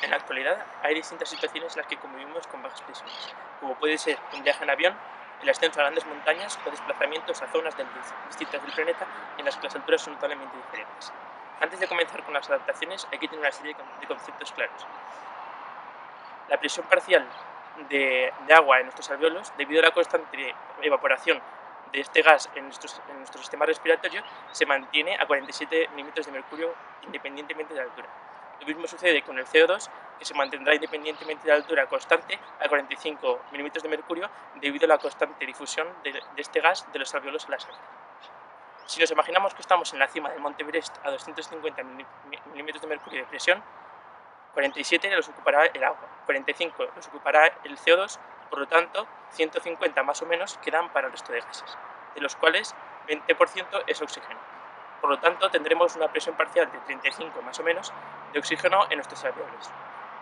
En la actualidad hay distintas situaciones en las que convivimos con bajas presiones, como puede ser un viaje en avión, el ascenso a grandes montañas o desplazamientos a zonas distintas del planeta en las que las alturas son totalmente diferentes. Antes de comenzar con las adaptaciones hay que tener una serie de conceptos claros. La presión parcial de agua en nuestros alveolos, debido a la constante evaporación de este gas en nuestro sistema respiratorio, se mantiene a 47 milímetros de mercurio independientemente de la altura. Lo mismo sucede con el CO2, que se mantendrá independientemente de la altura constante a 45 milímetros de mercurio debido a la constante difusión de este gas de los alveolos a la sangre. Si nos imaginamos que estamos en la cima del Monte Everest a 250 milímetros de mercurio de presión, 47 los ocupará el agua, 45 los ocupará el CO2 y por lo tanto 150 más o menos quedan para el resto de gases, de los cuales 20% es oxígeno. Por lo tanto tendremos una presión parcial de 35 más o menos de oxígeno en nuestros alveolos.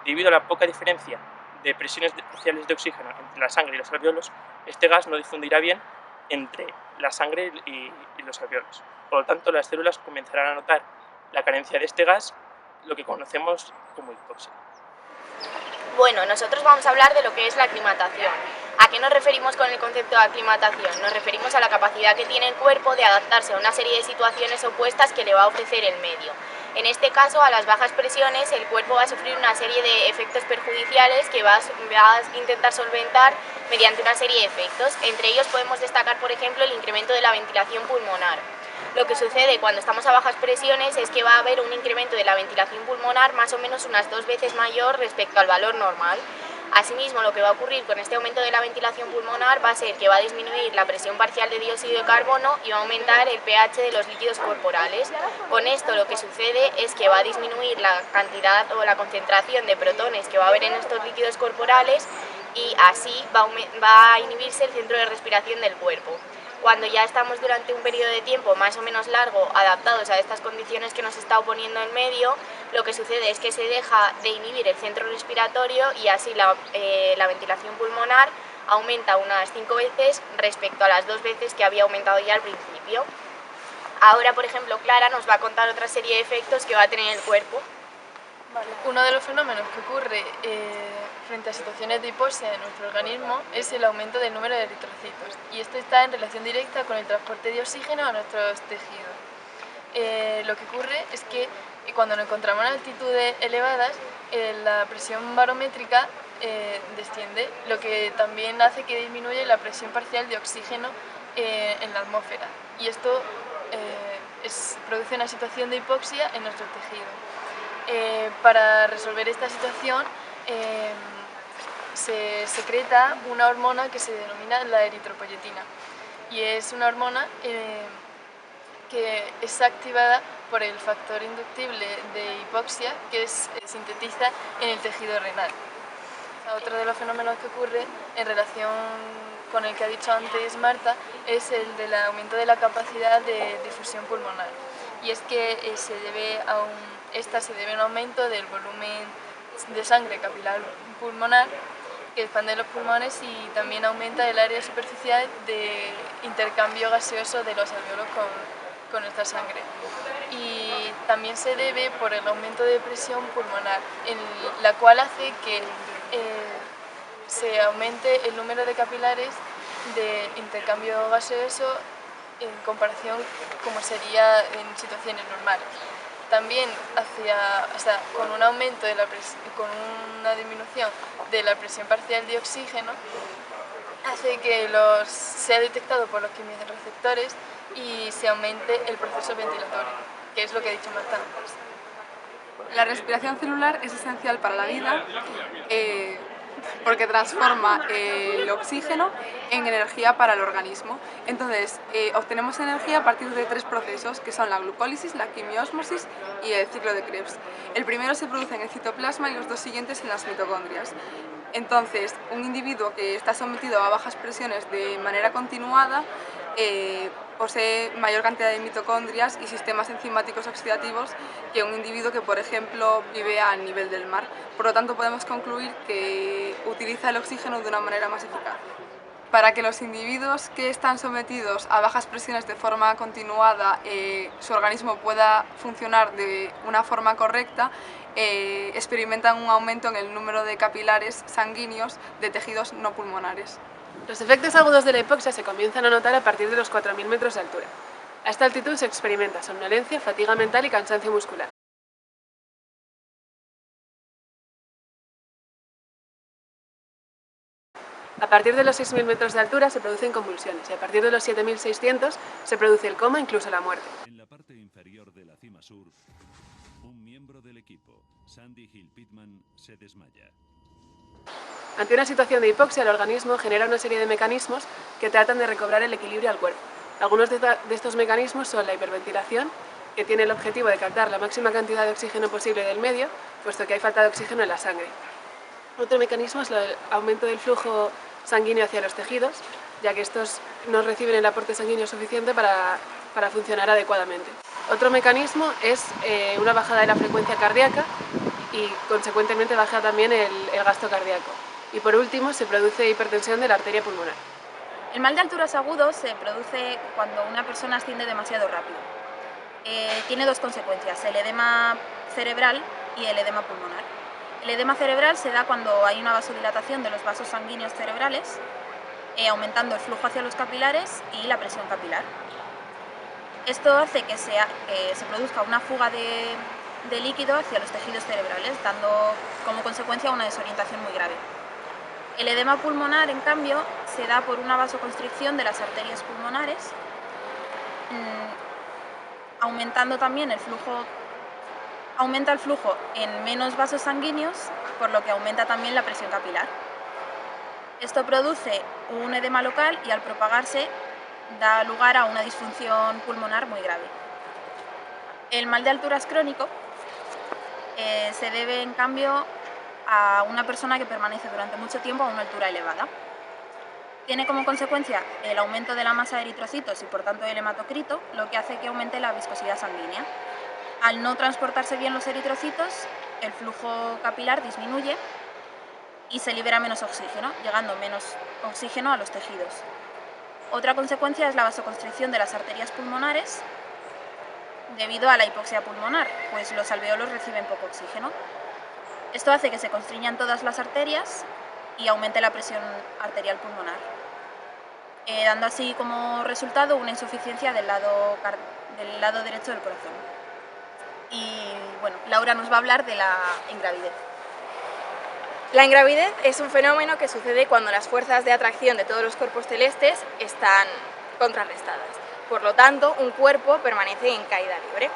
Debido a la poca diferencia de presiones parciales de oxígeno entre la sangre y los alveolos, este gas no difundirá bien entre la sangre y los alveolos. Por lo tanto, las células comenzarán a notar la carencia de este gas, lo que conocemos como hipoxia. Bueno, nosotros vamos a hablar de lo que es la aclimatación. ¿A qué nos referimos con el concepto de aclimatación? Nos referimos a la capacidad que tiene el cuerpo de adaptarse a una serie de situaciones opuestas que le va a ofrecer el medio. En este caso, a las bajas presiones, el cuerpo va a sufrir una serie de efectos perjudiciales que va a intentar solventar mediante una serie de efectos. Entre ellos podemos destacar, por ejemplo, el incremento de la ventilación pulmonar. Lo que sucede cuando estamos a bajas presiones es que va a haber un incremento de la ventilación pulmonar más o menos unas 2 veces mayor respecto al valor normal. Asimismo, lo que va a ocurrir con este aumento de la ventilación pulmonar va a ser que va a disminuir la presión parcial de dióxido de carbono y va a aumentar el pH de los líquidos corporales. Con esto lo que sucede es que va a disminuir la cantidad o la concentración de protones que va a haber en estos líquidos corporales y así va a inhibirse el centro de respiración del cuerpo. Cuando ya estamos durante un periodo de tiempo más o menos largo adaptados a estas condiciones que nos está oponiendo el medio, lo que sucede es que se deja de inhibir el centro respiratorio y así la ventilación pulmonar aumenta unas 5 veces respecto a las 2 veces que había aumentado ya al principio. Ahora, por ejemplo, Clara nos va a contar otra serie de efectos que va a tener el cuerpo. Vale. Uno de los fenómenos que ocurre frente a situaciones de hipoxia en nuestro organismo es el aumento del número de eritrocitos, y esto está en relación directa con el transporte de oxígeno a nuestros tejidos. Lo que ocurre es que cuando nos encontramos en altitudes elevadas, la presión barométrica desciende, lo que también hace que disminuya la presión parcial de oxígeno en la atmósfera, y esto produce una situación de hipoxia en nuestros tejidos. Para resolver esta situación se secreta una hormona que se denomina la eritropoyetina, y es una hormona que es activada por el factor inductible de hipoxia que sintetiza en el tejido renal. Otro de los fenómenos que ocurre en relación con el que ha dicho antes Marta es el del aumento de la capacidad de difusión pulmonar, y es que se debe a un aumento del volumen de sangre capilar pulmonar que expande los pulmones, y también aumenta el área superficial de intercambio gaseoso de los alveolos con nuestra sangre. Y también se debe por el aumento de presión pulmonar, la cual hace que se aumente el número de capilares de intercambio gaseoso en comparación como sería en situaciones normales. También con un aumento con una disminución de la presión parcial de oxígeno, hace que sea detectado por los quimiorreceptores y se aumente el proceso ventilatorio, que es lo que ha dicho Marta antes. La respiración celular es esencial para la vida porque transforma el oxígeno en energía para el organismo. Entonces, obtenemos energía a partir de 3 procesos, que son la glucólisis, la quimiósmosis y el ciclo de Krebs. El primero se produce en el citoplasma y los 2 siguientes en las mitocondrias. Entonces, un individuo que está sometido a bajas presiones de manera continuada posee mayor cantidad de mitocondrias y sistemas enzimáticos oxidativos que un individuo que, por ejemplo, vive a nivel del mar. Por lo tanto, podemos concluir que utiliza el oxígeno de una manera más eficaz. Para que los individuos que están sometidos a bajas presiones de forma continuada su organismo pueda funcionar de una forma correcta, experimentan un aumento en el número de capilares sanguíneos de tejidos no pulmonares. Los efectos agudos de la hipoxia se comienzan a notar a partir de los 4.000 metros de altura. A esta altitud se experimenta somnolencia, fatiga mental y cansancio muscular. A partir de los 6.000 metros de altura se producen convulsiones y a partir de los 7.600 se produce el coma, incluso la muerte. En la parte inferior de la cima sur, un miembro del equipo, Sandy Hill Pittman, se desmaya. Ante una situación de hipoxia, el organismo genera una serie de mecanismos que tratan de recobrar el equilibrio al cuerpo. Algunos de estos mecanismos son la hiperventilación, que tiene el objetivo de captar la máxima cantidad de oxígeno posible del medio, puesto que hay falta de oxígeno en la sangre. Otro mecanismo es el aumento del flujo sanguíneo hacia los tejidos, ya que estos no reciben el aporte sanguíneo suficiente para funcionar adecuadamente. Otro mecanismo es una bajada de la frecuencia cardíaca y consecuentemente baja también el gasto cardíaco. Y por último se produce hipertensión de la arteria pulmonar. El mal de alturas agudos se produce cuando una persona asciende demasiado rápido. Tiene dos consecuencias, el edema cerebral y el edema pulmonar. El edema cerebral se da cuando hay una vasodilatación de los vasos sanguíneos cerebrales, aumentando el flujo hacia los capilares y la presión capilar. Esto hace que se produzca una fuga de líquido hacia los tejidos cerebrales, dando como consecuencia una desorientación muy grave. El edema pulmonar, en cambio, se da por una vasoconstricción de las arterias pulmonares, aumentando también el flujo. Aumenta el flujo en menos vasos sanguíneos, por lo que aumenta también la presión capilar. Esto produce un edema local y al propagarse da lugar a una disfunción pulmonar muy grave. El mal de alturas crónico se debe, en cambio, a una persona que permanece durante mucho tiempo a una altura elevada. Tiene como consecuencia el aumento de la masa de eritrocitos y por tanto del hematocrito, lo que hace que aumente la viscosidad sanguínea. Al no transportarse bien los eritrocitos, el flujo capilar disminuye y se libera menos oxígeno, llegando menos oxígeno a los tejidos. Otra consecuencia es la vasoconstricción de las arterias pulmonares debido a la hipoxia pulmonar, pues los alveolos reciben poco oxígeno. Esto hace que se constriñan todas las arterias y aumente la presión arterial pulmonar, dando así como resultado una insuficiencia del lado derecho del corazón. Y bueno, Laura nos va a hablar de la ingravidez. La ingravidez es un fenómeno que sucede cuando las fuerzas de atracción de todos los cuerpos celestes están contrarrestadas. Por lo tanto, un cuerpo permanece en caída libre.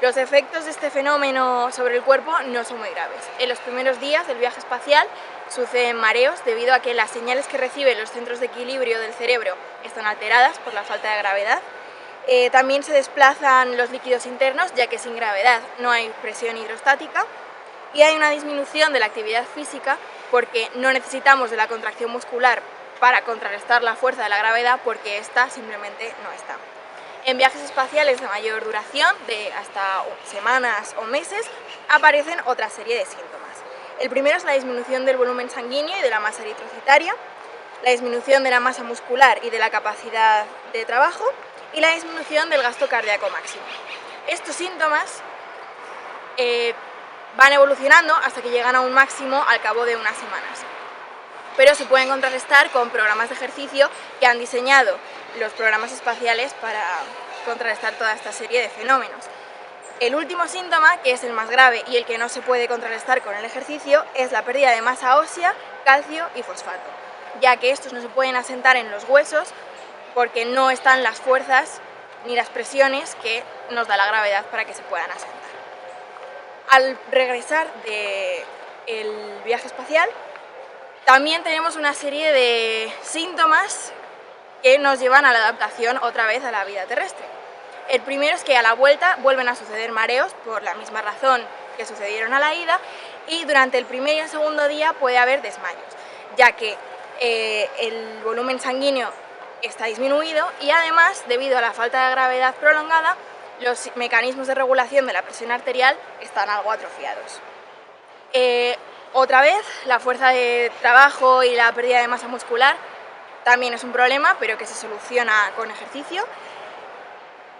Los efectos de este fenómeno sobre el cuerpo no son muy graves. En los primeros días del viaje espacial suceden mareos debido a que las señales que reciben los centros de equilibrio del cerebro están alteradas por la falta de gravedad. También se desplazan los líquidos internos, ya que sin gravedad no hay presión hidrostática, y hay una disminución de la actividad física porque no necesitamos de la contracción muscular para contrarrestar la fuerza de la gravedad, porque esta simplemente no está. En viajes espaciales de mayor duración, de hasta semanas o meses, aparecen otra serie de síntomas. El primero es la disminución del volumen sanguíneo y de la masa eritrocitaria, la disminución de la masa muscular y de la capacidad de trabajo, y la disminución del gasto cardíaco máximo. Estos síntomas van evolucionando hasta que llegan a un máximo al cabo de unas semanas, pero se pueden contrarrestar con programas de ejercicio que han diseñado los programas espaciales para contrarrestar toda esta serie de fenómenos. El último síntoma, que es el más grave y el que no se puede contrarrestar con el ejercicio, es la pérdida de masa ósea, calcio y fosfato, ya que estos no se pueden asentar en los huesos porque no están las fuerzas ni las presiones que nos da la gravedad para que se puedan asentar. Al regresar del viaje espacial, también tenemos una serie de síntomas que nos llevan a la adaptación otra vez a la vida terrestre. El primero es que a la vuelta vuelven a suceder mareos por la misma razón que sucedieron a la ida, y durante el primer y el segundo día puede haber desmayos, ya que el volumen sanguíneo está disminuido y además, debido a la falta de gravedad prolongada, los mecanismos de regulación de la presión arterial están algo atrofiados. Otra vez, la fuerza de trabajo y la pérdida de masa muscular también es un problema, pero que se soluciona con ejercicio.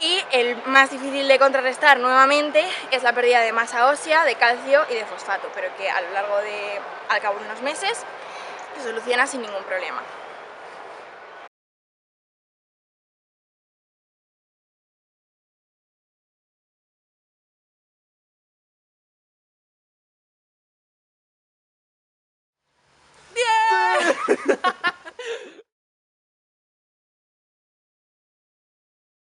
Y el más difícil de contrarrestar nuevamente es la pérdida de masa ósea, de calcio y de fosfato, pero que al cabo de unos meses se soluciona sin ningún problema.